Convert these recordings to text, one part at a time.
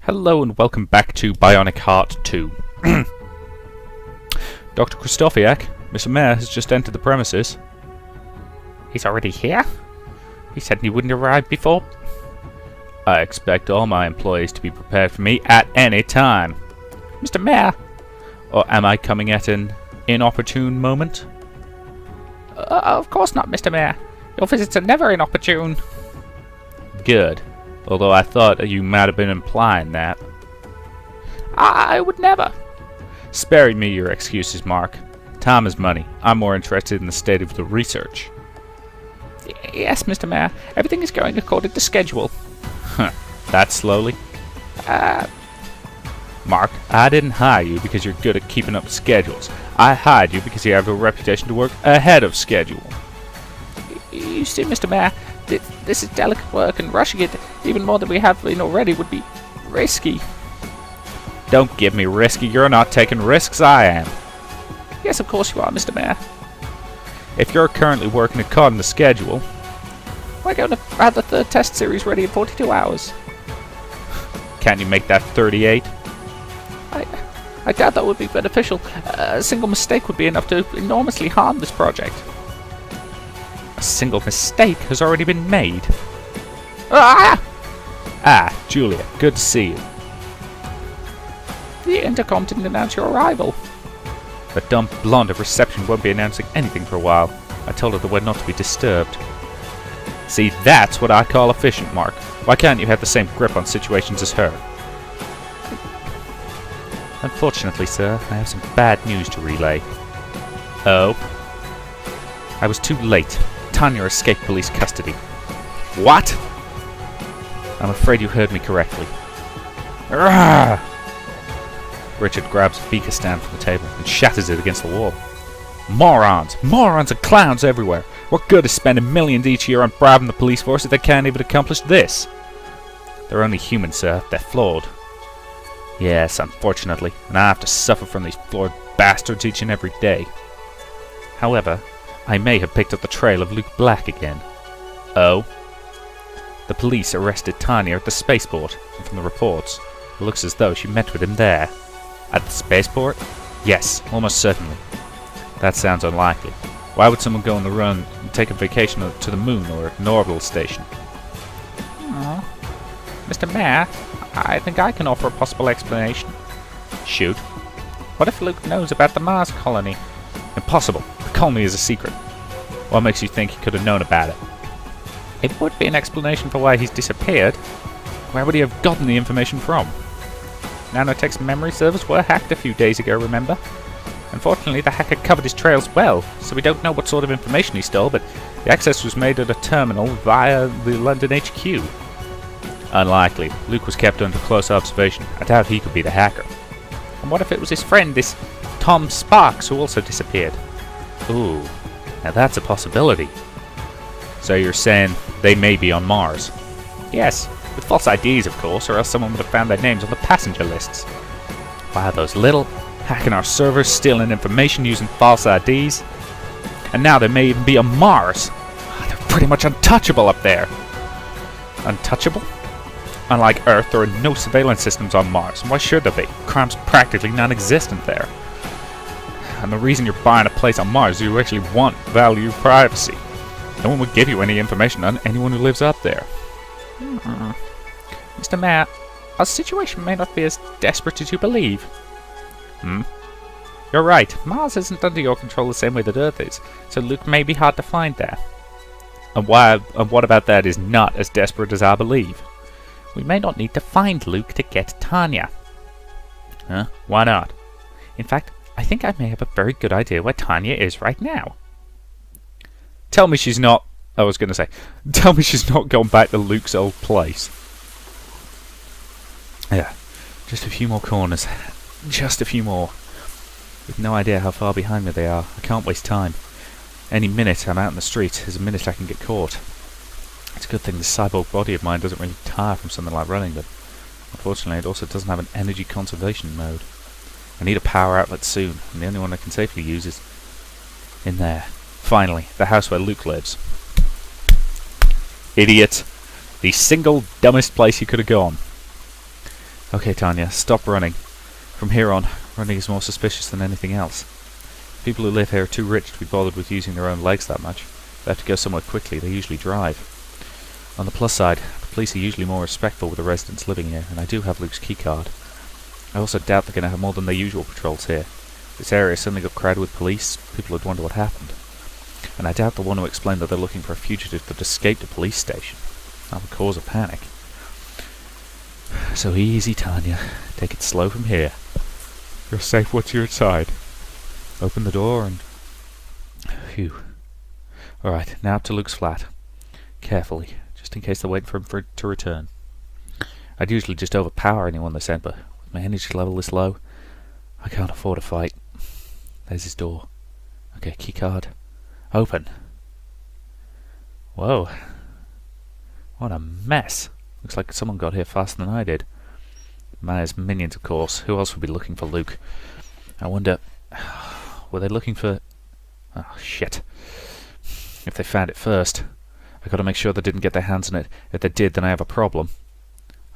Hello and welcome back to Bionic Heart 2. Dr. Krzysztofiak, Mr. Mayor has just entered the premises. He's already here? He said he wouldn't arrive before. I expect all my employees to be prepared for me at any time. Mr. Mayor! Or am I coming at an inopportune moment? Of course not, Mr. Mayor. Your visits are never inopportune. Good. Although I thought you might have been implying that. I would never. Spare me your excuses, Mark. Time is money. I'm more interested in the state of the research. Yes, Mr. Mayor. Everything is going according to schedule. Huh. That slowly? Mark, I didn't hire you because you're good at keeping up schedules. I hired you because you have a reputation to work ahead of schedule. You see, Mr. Mayor, this is delicate work, and rushing it even more than we have been already would be risky. Don't give me risky. You're not taking risks. I am. Yes, of course you are, Mr. Mayor. If you're currently working according to schedule, we're going to have the third test series ready in 42 hours. Can't you make that 38? I doubt that would be beneficial. A single mistake would be enough to enormously harm this project. A single mistake has already been made. Ah! Julia, good to see you. The intercom didn't announce your arrival. The dumb blonde of reception won't be announcing anything for a while. I told her that we're not to be disturbed. See, that's what I call efficient, Mark. Why can't you have the same grip on situations as her? Unfortunately, sir, I have some bad news to relay. Oh? I was too late. Tanya escaped police custody. What? I'm afraid you heard me correctly. Arrgh! Richard grabs a beaker stand from the table and shatters it against the wall. Morons! Morons and clowns everywhere! What good is spending millions each year on bribing the police force if they can't even accomplish this? They're only human, sir. They're flawed. Yes, unfortunately, and I have to suffer from these flawed bastards each and every day. However, I may have picked up the trail of Luke Black again. Oh? The police arrested Tanya at the spaceport, and from the reports, it looks as though she met with him there. At the spaceport? Yes, almost certainly. That sounds unlikely. Why would someone go on the run and take a vacation to the moon or an orbital station? Mr. Mayor, I think I can offer a possible explanation. Shoot. What if Luke knows about the Mars colony? Impossible. The colony is a secret. What makes you think he could have known about it? It would be an explanation for why he's disappeared. Where would he have gotten the information from? Nanotech's memory servers were hacked a few days ago, remember? Unfortunately, the hacker covered his trails well, so we don't know what sort of information he stole, but the access was made at a terminal via the London HQ. Unlikely. Luke was kept under close observation. I doubt he could be the hacker. And what if it was his friend, this Tom Sparks, who also disappeared? Ooh, now that's a possibility. So you're saying they may be on Mars? Yes, with false IDs, of course, or else someone would have found their names on the passenger lists. Wow, those little hacking our servers, stealing information using false IDs. And now they may even be on Mars. They're pretty much untouchable up there. Untouchable? Unlike Earth, there are no surveillance systems on Mars. Why should there be? Crime's practically non-existent there. And the reason you're buying a place on Mars is you actually want value privacy. No one would give you any information on anyone who lives up there. Mr. Mayor, our situation may not be as desperate as you believe. You're right, Mars isn't under your control the same way that Earth is, so Luke may be hard to find there. And what about that is not as desperate as I believe? We may not need to find Luke to get Tanya. Huh? Why not? In fact, I think I may have a very good idea where Tanya is right now. Tell me she's not... Tell me she's not gone back to Luke's old place. Yeah, just a few more corners. Just a few more. With no idea how far behind me they are. I can't waste time. Any minute I'm out in the street is a minute I can get caught. It's a good thing this cyborg body of mine doesn't really tire from something like running, but unfortunately it also doesn't have an energy conservation mode. I need a power outlet soon, and the only one I can safely use is in there. Finally, the house where Luke lives. Idiot! The single dumbest place he could have gone. Okay, Tanya, stop running. From here on, running is more suspicious than anything else. People who live here are too rich to be bothered with using their own legs that much. If they have to go somewhere quickly, they usually drive. On the plus side, the police are usually more respectful with the residents living here, and I do have Luke's keycard. I also doubt they're going to have more than their usual patrols here. This area suddenly got crowded with police. People would wonder what happened. And I doubt they'll want to explain that they're looking for a fugitive that escaped a police station. That would cause a panic. So easy, Tanya. Take it slow from here. You're safe once you're inside. Open the door and... Phew. Alright, now up to Luke's flat. Carefully, just in case they're waiting for him to return. I'd usually just overpower anyone they sent, but with my energy level this low, I can't afford a fight. There's his door. Okay, keycard. Open. Whoa. What a mess. Looks like someone got here faster than I did. Maya's minions, of course. Who else would be looking for Luke? I wonder... Were they looking for... Oh, shit. If they found it first, I gotta make sure they didn't get their hands on it. If they did, then I have a problem.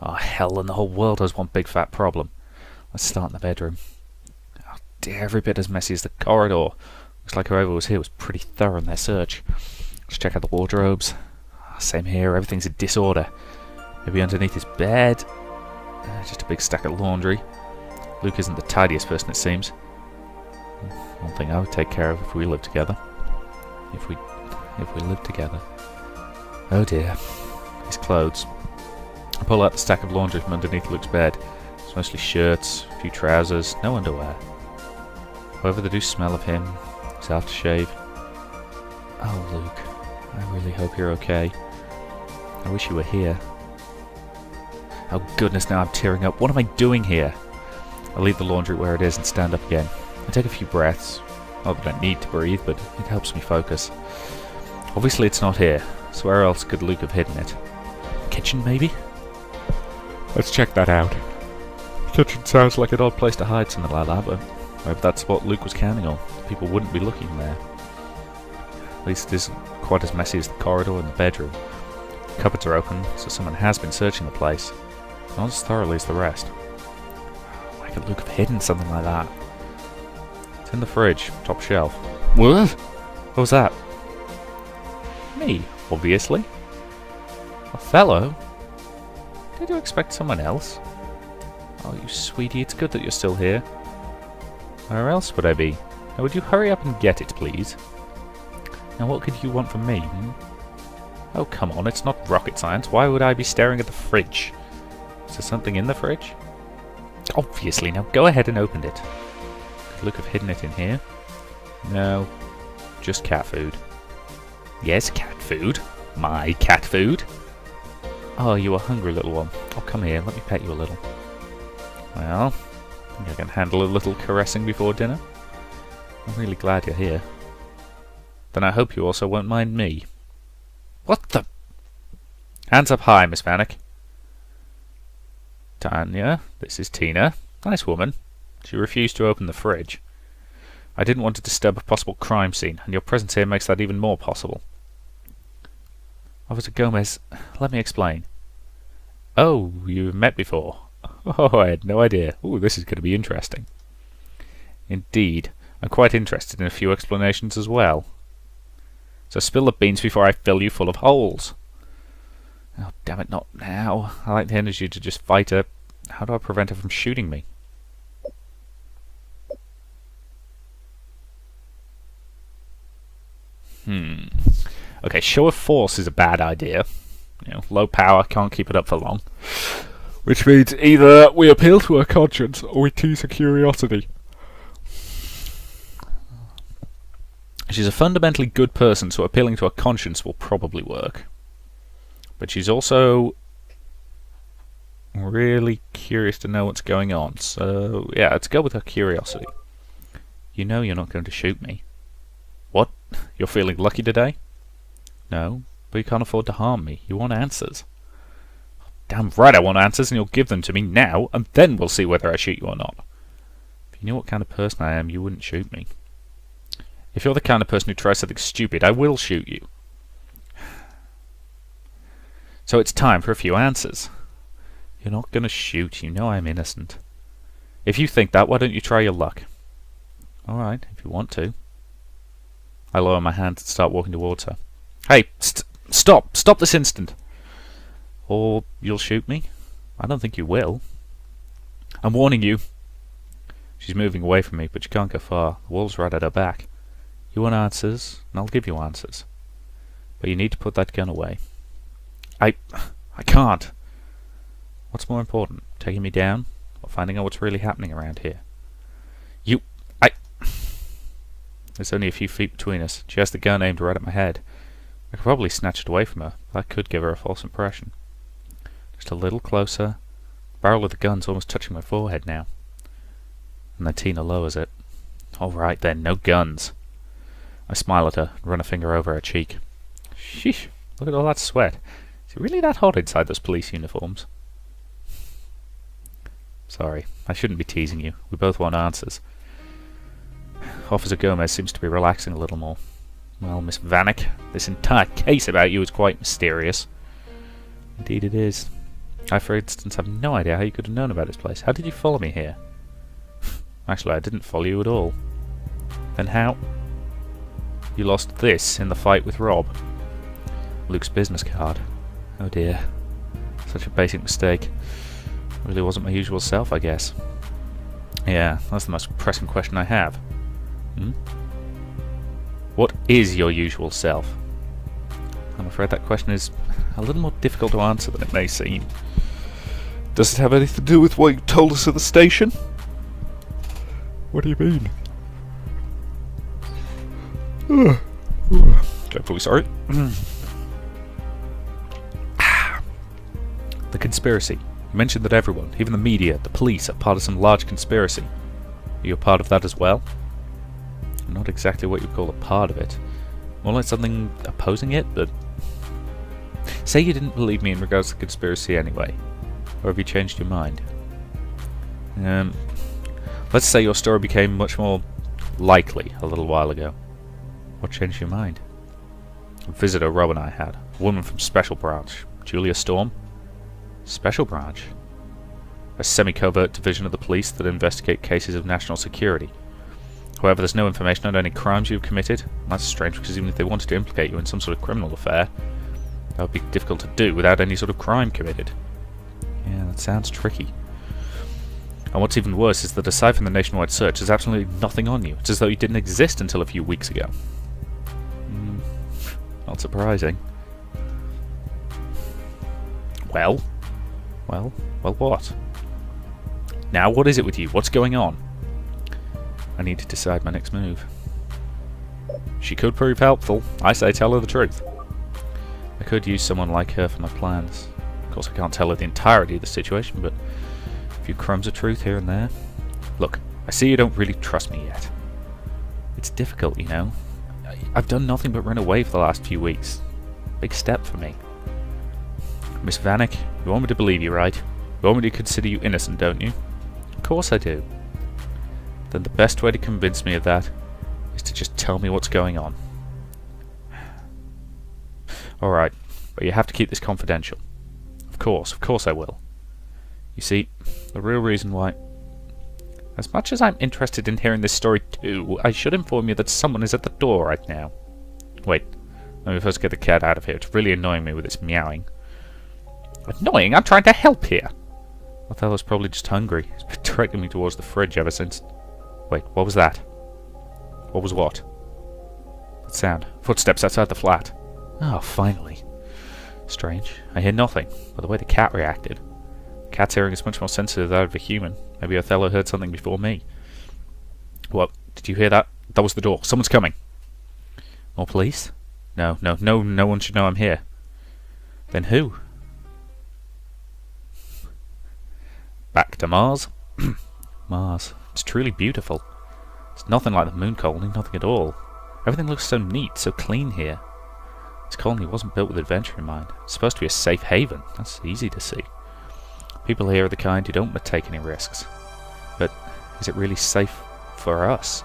Oh, hell, and the whole world has one big fat problem. Let's start in the bedroom. Oh, dear, every bit as messy as the corridor. Looks like whoever was here was pretty thorough in their search. Let's check out the wardrobes. Oh, same here, everything's in disorder. Maybe underneath his bed. Just a big stack of laundry. Luke isn't the tidiest person, it seems. One thing I would take care of if we lived together. If we lived together. Oh dear. His clothes. I pull out the stack of laundry from underneath Luke's bed. It's mostly shirts, a few trousers, no underwear. However, they do smell of him. His aftershave. Oh, Luke. I really hope you're okay. I wish you were here. Oh goodness, now I'm tearing up. What am I doing here? I leave the laundry where it is and stand up again. I take a few breaths. Not that I need to breathe, but it helps me focus. Obviously it's not here, so where else could Luke have hidden it? Kitchen, maybe? Let's check that out. The kitchen sounds like an odd place to hide something like that, but maybe that's what Luke was counting on. People wouldn't be looking there. At least it isn't quite as messy as the corridor and the bedroom. The cupboards are open, so someone has been searching the place. Not as thoroughly as the rest. Why could Luke have hidden something like that? It's in the fridge, top shelf. What? What was that? Me, obviously. Othello? Did you expect someone else? Oh, you sweetie, it's good that you're still here. Where else would I be? Now, would you hurry up and get it, please? Now, what could you want from me? Oh, come on, it's not rocket science. Why would I be staring at the fridge? Is there something in the fridge? Obviously, now go ahead and open it. Could Luke have hidden it in here? No, just cat food. Yes, cat food. My cat food. Oh, you are hungry, little one. Oh, come here, let me pet you a little. Well, I think I can handle a little caressing before dinner. I'm really glad you're here. Then I hope you also won't mind me. What the... Hands up high, Miss Vanek. Tanya, this is Tina. Nice woman. She refused to open the fridge. I didn't want to disturb a possible crime scene, and your presence here makes that even more possible. Officer Gomez, let me explain. Oh, you've met before. Oh, I had no idea. Ooh, this is going to be interesting. Indeed. I'm quite interested in a few explanations as well. So spill the beans before I fill you full of holes. Oh, damn it, not now. I like the energy to just fight her. How do I prevent her from shooting me? Okay, show of force is a bad idea. You know, low power, can't keep it up for long. Which means either we appeal to her conscience or we tease her curiosity. She's a fundamentally good person, so appealing to her conscience will probably work. But she's also really curious to know what's going on, so yeah, let's go with her curiosity. You know you're not going to shoot me. What? You're feeling lucky today? No, but you can't afford to harm me. You want answers. Damn right I want answers, and you'll give them to me now, and then we'll see whether I shoot you or not. If you knew what kind of person I am, you wouldn't shoot me. If you're the kind of person who tries something stupid, I will shoot you. So it's time for a few answers. You're not gonna shoot. You know I'm innocent. If you think that, why don't you try your luck? Alright, if you want to. I lower my hand and start walking towards her. Hey, stop! Stop this instant! Or you'll shoot me? I don't think you will. I'm warning you. She's moving away from me, but she can't go far. The wall's right at her back. You want answers, and I'll give you answers. But you need to put that gun away. I can't. What's more important, taking me down, or finding out what's really happening around here? There's only a few feet between us. She has the gun aimed right at my head. I could probably snatch it away from her. That could give her a false impression. Just a little closer. The barrel of the gun's almost touching my forehead now. And then Tina lowers it. Alright then, no guns. I smile at her and run a finger over her cheek. Sheesh, look at all that sweat. Is it really that hot inside those police uniforms? Sorry, I shouldn't be teasing you. We both want answers. Officer Gomez seems to be relaxing a little more. Well, Miss Vanek, this entire case about you is quite mysterious. Indeed it is. I, for instance, have no idea how you could have known about this place. How did you follow me here? Actually, I didn't follow you at all. Then how? You lost this in the fight with Rob. Luke's business card. Oh dear. Such a basic mistake. Really wasn't my usual self, I guess. Yeah, that's the most pressing question I have. What is your usual self? I'm afraid that question is a little more difficult to answer than it may seem. Does it have anything to do with what you told us at the station? What do you mean? Dreadfully sorry. The conspiracy. You mentioned that everyone, even the media, the police, are part of some large conspiracy. Are you a part of that as well? Not exactly what you'd call a part of it. More like something opposing it, but... Say you didn't believe me in regards to the conspiracy anyway. Or have you changed your mind? Let's say your story became much more likely a little while ago. What changed your mind? A visitor Rob and I had. A woman from Special Branch. Julia Storm? Special Branch? A semi-covert division of the police that investigate cases of national security. However, there's no information on any crimes you've committed. That's strange, because even if they wanted to implicate you in some sort of criminal affair, that would be difficult to do without any sort of crime committed. Yeah, that sounds tricky. And what's even worse is that aside from the nationwide search, there's absolutely nothing on you. It's as though you didn't exist until a few weeks ago. Not surprising. Well, what? Now, what is it with you? What's going on? I need to decide my next move. She could prove helpful. I say tell her the truth. I could use someone like her for my plans. Of course, I can't tell her the entirety of the situation, but a few crumbs of truth here and there. Look, I see you don't really trust me yet. It's difficult, you know. I've done nothing but run away for the last few weeks. Big step for me. Miss Vanek, you want me to believe you, right? You want me to consider you innocent, don't you? Of course I do. Then the best way to convince me of that is to just tell me what's going on. Alright, but you have to keep this confidential. Of course I will. You see, the real reason why... As much as I'm interested in hearing this story too, I should inform you that someone is at the door right now. Wait, let me first get the cat out of here. It's really annoying me with its meowing. Annoying? I'm trying to help here! Othello's probably just hungry. He's been directing me towards the fridge ever since... Wait, what was that? What was what? That sound. Footsteps outside the flat. Oh, finally. Strange. I hear nothing, but the way the cat reacted. The cat's hearing is much more sensitive than that of a human. Maybe Othello heard something before me. What? Did you hear that? That was the door. Someone's coming. More police? No one should know I'm here. Then who? Back to Mars? Mars. It's truly beautiful. It's nothing like the moon colony, nothing at all. Everything looks so neat, so clean here. This colony wasn't built with adventure in mind. It's supposed to be a safe haven. That's easy to see. People here are the kind who don't want to take any risks. But is it really safe for us?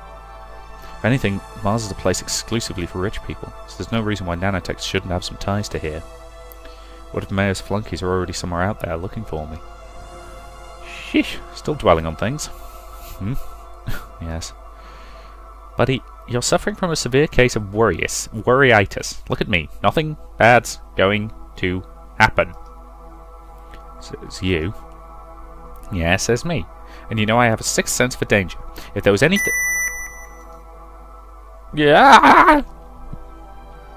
If anything, Mars is a place exclusively for rich people, so there's no reason why nanotechs shouldn't have some ties to here. What if Mayor's flunkies are already somewhere out there looking for me? Sheesh, still dwelling on things. Yes. Buddy, you're suffering from a severe case of worryitis. Look at me. Nothing bad's going to happen. Says you. Yeah, says me. And you know I have a sixth sense for danger. If there was anything... Yeah!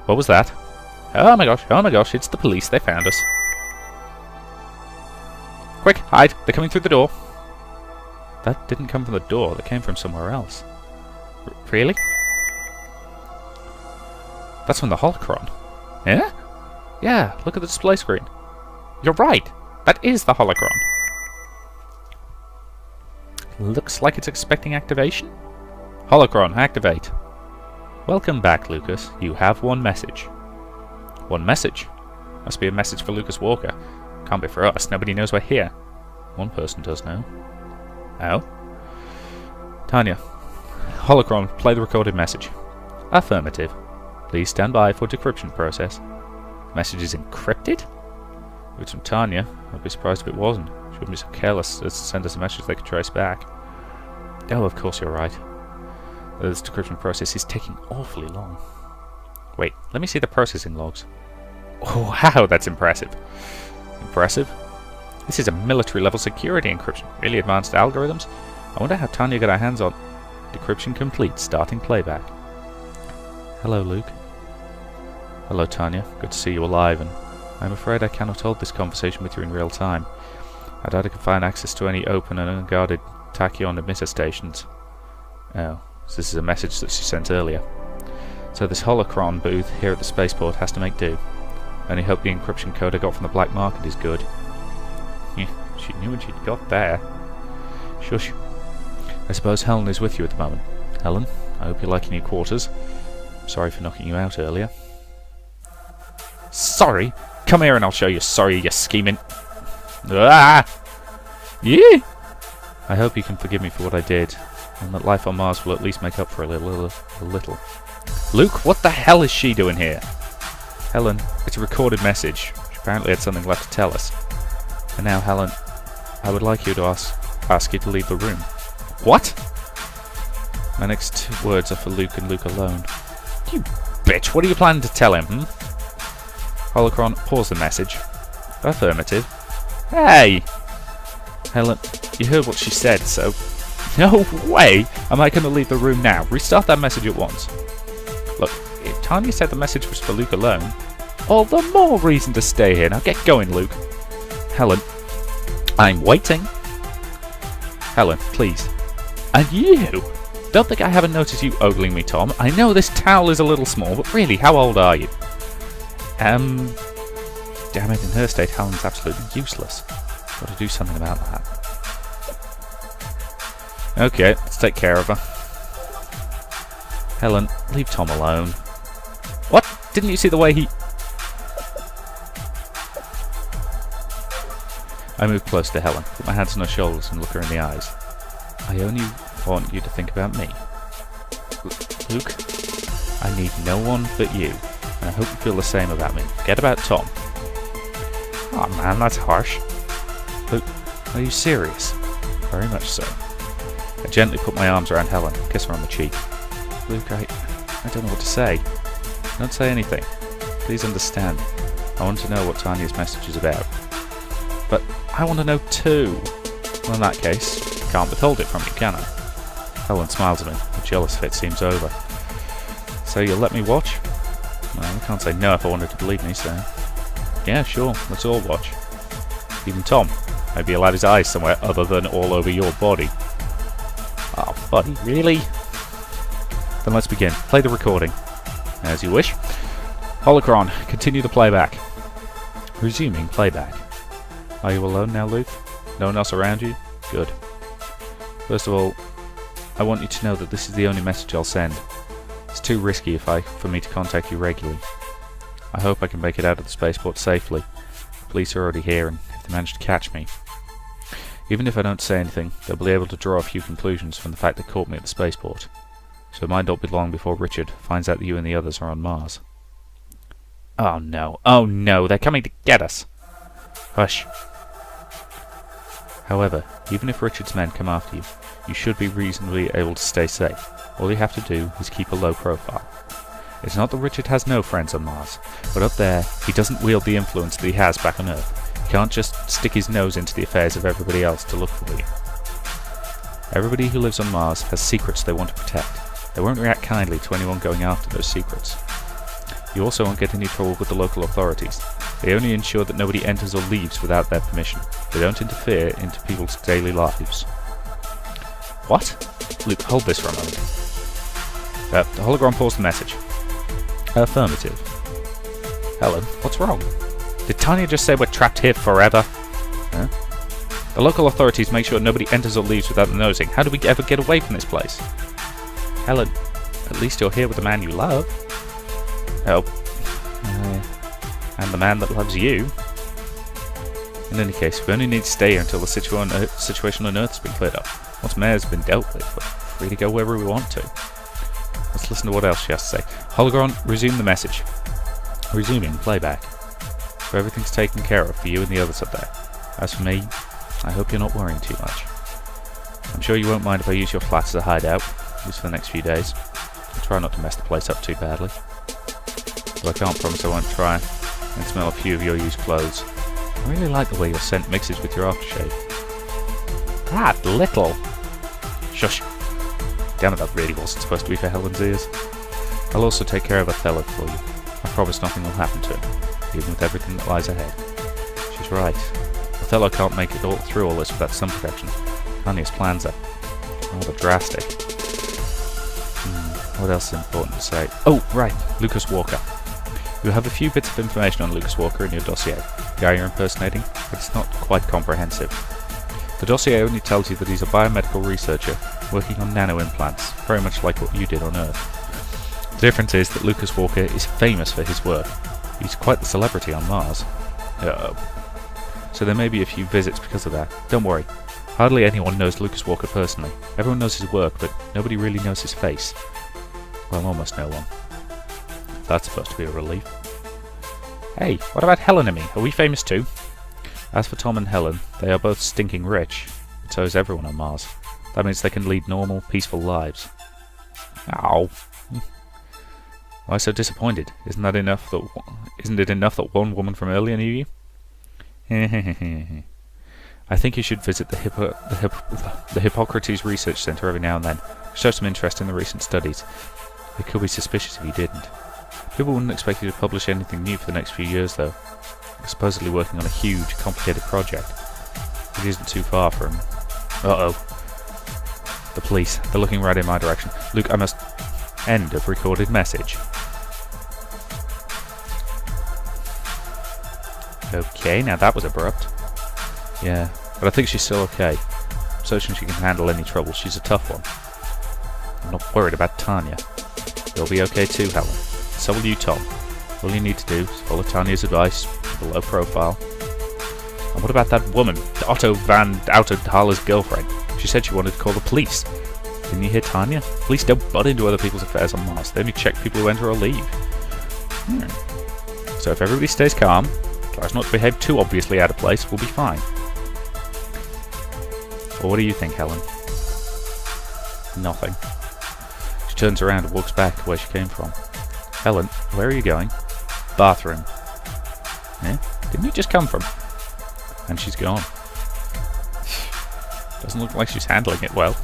What was that? Oh my gosh, it's the police. They found us. Quick, hide. They're coming through the door. That didn't come from the door. That came from somewhere else. Really? That's from the holocron. Yeah? Yeah, look at the display screen. You're right. That is the holocron. Looks like it's expecting activation. Holocron, activate. Welcome back, Lucas. You have one message. One message? Must be a message for Lucas Walker. Can't be for us. Nobody knows we're here. One person does know. Oh? Tanya. Holocron, play the recorded message. Affirmative. Please stand by for decryption process. The message is encrypted? If it's from Tanya, I'd be surprised if it wasn't. She wouldn't be so careless as to send us a message they could trace back. Oh, of course you're right. This decryption process is taking awfully long. Wait, let me see the processing logs. Oh, wow, that's impressive. Impressive? This is a military-level security encryption. Really advanced algorithms? I wonder how Tanya got her hands on... Decryption complete. Starting playback. Hello, Luke. Hello, Tanya. Good to see you alive, and I'm afraid I cannot hold this conversation with you in real time. I doubt I can find access to any open and unguarded tachyon emitter stations. Oh, so this is a message that she sent earlier. So this holocron booth here at the spaceport has to make do. Only hope the encryption code I got from the black market is good. She knew what she'd got there. Shush. I suppose Helen is with you at the moment. Helen, I hope you're liking your quarters. Sorry for knocking you out earlier. Sorry? Come here and I'll show you sorry, you scheming... Ah! Yeah! I hope you can forgive me for what I did, and that life on Mars will at least make up for a little. Luke, what the hell is she doing here? Helen, it's a recorded message. She apparently had something left to tell us. And now, Helen, I would like you to ask you to leave the room. What? My next 2 words are for Luke and Luke alone. You bitch, what are you planning to tell him, Holocron, pause the message. Affirmative. Hey! Helen, you heard what she said, so... No way! Am I going to leave the room now? Restart that message at once. Look, if Tanya said the message was for Luke alone, all the more reason to stay here. Now get going, Luke. Helen, I'm waiting. Helen, please. And you! Don't think I haven't noticed you ogling me, Tom. I know this towel is a little small, but really, how old are you? Damn it, in her state, Helen's absolutely useless. Got to do something about that. Okay, let's take care of her. Helen, leave Tom alone. What? Didn't you see the way he... I move close to Helen, put my hands on her shoulders and look her in the eyes. I only want you to think about me. Luke, I need no one but you, and I hope you feel the same about me. Forget about Tom. Oh man, that's harsh. Luke, are you serious? Very much so. I gently put my arms around Helen, kiss her on the cheek. Luke, I don't know what to say. Don't say anything. Please understand. I want to know what Tanya's message is about. But I want to know too. Well, in that case, I can't withhold it from you, can I? Helen smiles at me. The jealous fit seems over. So you'll let me watch? Well, I can't say no if I wanted to believe me, so... Yeah, sure, let's all watch. Even Tom. Maybe he'll have his eyes somewhere other than all over your body. Oh, buddy, really? Then let's begin. Play the recording. As you wish. Holocron, continue the playback. Resuming playback. Are you alone now, Luke? No one else around you? Good. First of all, I want you to know that this is the only message I'll send. It's too risky for me to contact you regularly. I hope I can make it out of the spaceport safely. The police are already here, and if they manage to catch me... Even if I don't say anything, they'll be able to draw a few conclusions from the fact they caught me at the spaceport. So it might not be long before Richard finds out that you and the others are on Mars. Oh no, they're coming to get us! Hush. However, even if Richard's men come after you, you should be reasonably able to stay safe. All you have to do is keep a low profile. It's not that Richard has no friends on Mars, but up there, he doesn't wield the influence that he has back on Earth. He can't just stick his nose into the affairs of everybody else to look for you. Everybody who lives on Mars has secrets they want to protect. They won't react kindly to anyone going after those secrets. You also won't get into trouble with the local authorities. They only ensure that nobody enters or leaves without their permission. They don't interfere into people's daily lives. What? Luke, hold this for a moment. The hologram paused the message. Affirmative. Helen, what's wrong? Did Tanya just say we're trapped here forever? Huh? The local authorities make sure nobody enters or leaves without the nosing. How do we ever get away from this place? Helen, at least you're here with the man you love. Oh. And the man that loves you. In any case, we only need to stay here until the situation on Earth has been cleared up. Once Mayor's been dealt with, we're free to go wherever we want to. Let's listen to what else she has to say. Hologram, resume the message. Resuming playback. So everything's taken care of for you and the others up there. As for me, I hope you're not worrying too much. I'm sure you won't mind if I use your flat as a hideout, at least for the next few days. I'll try not to mess the place up too badly. Though I can't promise I won't try and smell a few of your used clothes. I really like the way your scent mixes with your aftershave. That little! Shush! Damn it, that really wasn't supposed to be for Helen's ears. I'll also take care of Othello for you. I promise nothing will happen to him, even with everything that lies ahead. She's right. Othello can't make it through all this without some protection. Tanya's plans are rather drastic. What else is important to say? Oh, right, Lucas Walker. You have a few bits of information on Lucas Walker in your dossier, the guy you're impersonating, but it's not quite comprehensive. The dossier only tells you that he's a biomedical researcher working on nano implants, very much like what you did on Earth. The difference is that Lucas Walker is famous for his work. He's quite the celebrity on Mars. So there may be a few visits because of that. Don't worry. Hardly anyone knows Lucas Walker personally. Everyone knows his work, but nobody really knows his face. Well, almost no one. That's supposed to be a relief. Hey, what about Helen and me? Are we famous too? As for Tom and Helen, they are both stinking rich, but so is everyone on Mars. That means they can lead normal, peaceful lives. Ow. Why so disappointed? Isn't it enough that one woman from earlier knew you? I think you should visit the Hippocrates Research Center every now and then. Show some interest in the recent studies. It could be suspicious if you didn't. People wouldn't expect you to publish anything new for the next few years, though. You're supposedly working on a huge, complicated project. It isn't too far from... Uh-oh. The police. They're looking right in my direction. Luke, I must... End of recorded message. Okay, now that was abrupt. Yeah, but I think she's still okay. I'm certain she can handle any trouble. She's a tough one. I'm not worried about Tanya. You'll be okay too, Helen. So will you, Tom. All you need to do is follow Tanya's advice, keep a low profile. And what about that woman, Otto van Outerdahler's girlfriend? She said she wanted to call the police. Didn't you hear Tanya? Police don't butt into other people's affairs on Mars. They only check people who enter or leave. So if everybody stays calm, tries not to behave too obviously out of place, we'll be fine. Well, what do you think, Helen? Nothing. She turns around and walks back to where she came from. Helen, where are you going? Bathroom. Eh? Didn't you just come from? And she's gone. Doesn't look like she's handling it well.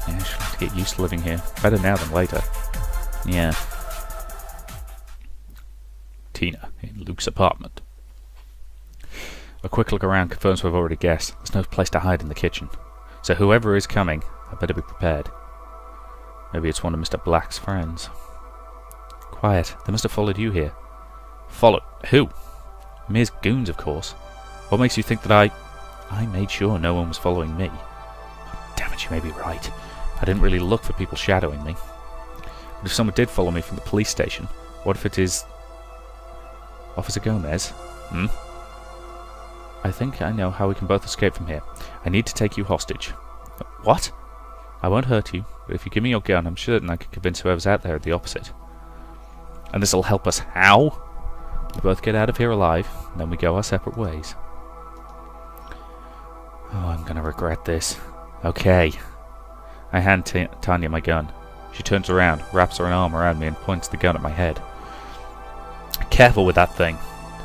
Yeah, she'll have to get used to living here. Better now than later. Yeah. Tina, in Luke's apartment. A quick look around confirms we've already guessed. There's no place to hide in the kitchen. So whoever is coming, I better be prepared. Maybe it's one of Mr. Black's friends. Quiet, they must have followed you here. Followed? Who? Mia's goons, of course. What makes you think that I made sure no one was following me? Oh, damn it, you may be right. I didn't really look for people shadowing me. But if someone did follow me from the police station, what if it is... Officer Gomez? I think I know how we can both escape from here. I need to take you hostage. What? I won't hurt you, but if you give me your gun, I'm certain I can convince whoever's out there of the opposite. And this'll help us how? We both get out of here alive, and then we go our separate ways. Oh, I'm gonna regret this. Okay. I hand Tanya my gun. She turns around, wraps her arm around me and points the gun at my head. Careful with that thing.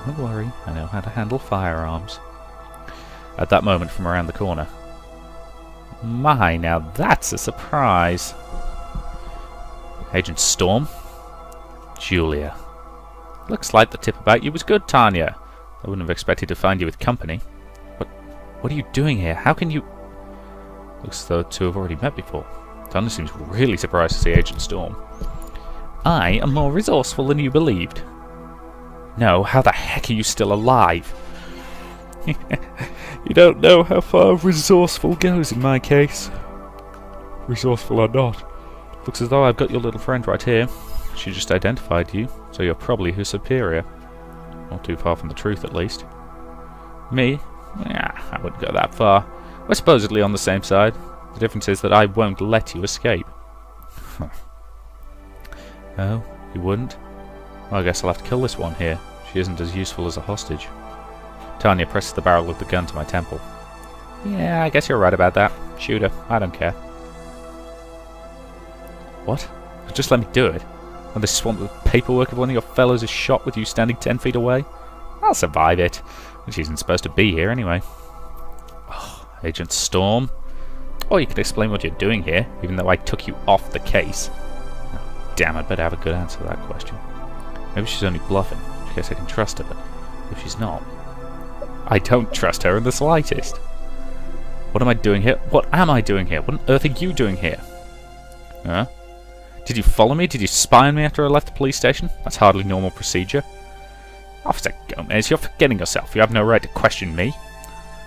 Don't worry, I know how to handle firearms. At that moment, from around the corner. My, now that's a surprise. Agent Storm? Julia. Looks like the tip about you was good, Tanya. I wouldn't have expected to find you with company. But what are you doing here? How can you... Looks as though the two have already met before. Tanya seems really surprised to see Agent Storm. I am more resourceful than you believed. No, how the heck are you still alive? You don't know how far resourceful goes in my case. Resourceful or not. Looks as though I've got your little friend right here. She just identified you, so you're probably her superior. Not too far from the truth, at least. Me? Yeah, I wouldn't go that far. We're supposedly on the same side. The difference is that I won't let you escape. Oh, you wouldn't? Well, I guess I'll have to kill this one here. She isn't as useful as a hostage. Tanya presses the barrel of the gun to my temple. Yeah, I guess you're right about that. Shoot her. I don't care. What? Just let me do it. When they swamp the paperwork of one of your fellows is shot with you standing 10 feet away? I'll survive it. She isn't supposed to be here anyway. Oh, Agent Storm. Or you could explain what you're doing here, even though I took you off the case. Oh, damn, I'd better have a good answer to that question. Maybe she's only bluffing. I guess I can trust her, but if she's not... I don't trust her in the slightest. What am I doing here? What am I doing here? What on earth are you doing here? Huh? Did you follow me? Did you spy on me after I left the police station? That's hardly normal procedure. Officer Gomez, you're forgetting yourself. You have no right to question me.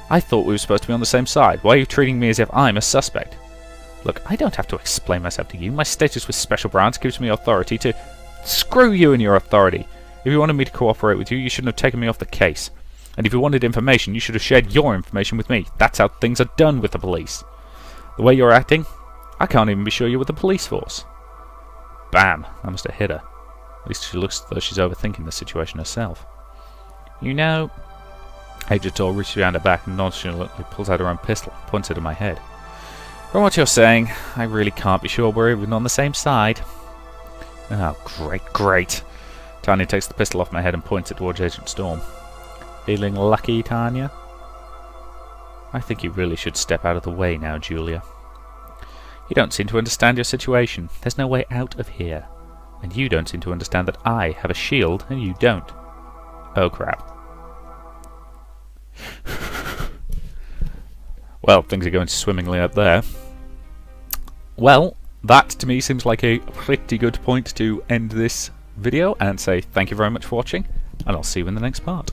I thought we were supposed to be on the same side. Why are you treating me as if I'm a suspect? Look, I don't have to explain myself to you. My status with Special Branch gives me authority to... Screw you and your authority. If you wanted me to cooperate with you, you shouldn't have taken me off the case. And if you wanted information, you should have shared your information with me. That's how things are done with the police. The way you're acting, I can't even be sure you're with the police force. Bam! I must have hit her. At least she looks as though she's overthinking the situation herself. You know... Agent Storm reaches behind her back and nonchalantly pulls out her own pistol and points it at my head. From what you're saying, I really can't be sure we're even on the same side. Oh, great, great. Tanya takes the pistol off my head and points it towards Agent Storm. Feeling lucky, Tanya? I think you really should step out of the way now, Julia. You don't seem to understand your situation. There's no way out of here. And you don't seem to understand that I have a shield and you don't. Oh, crap. Well, things are going swimmingly up there. Well, that to me seems like a pretty good point to end this video and say thank you very much for watching, and I'll see you in the next part.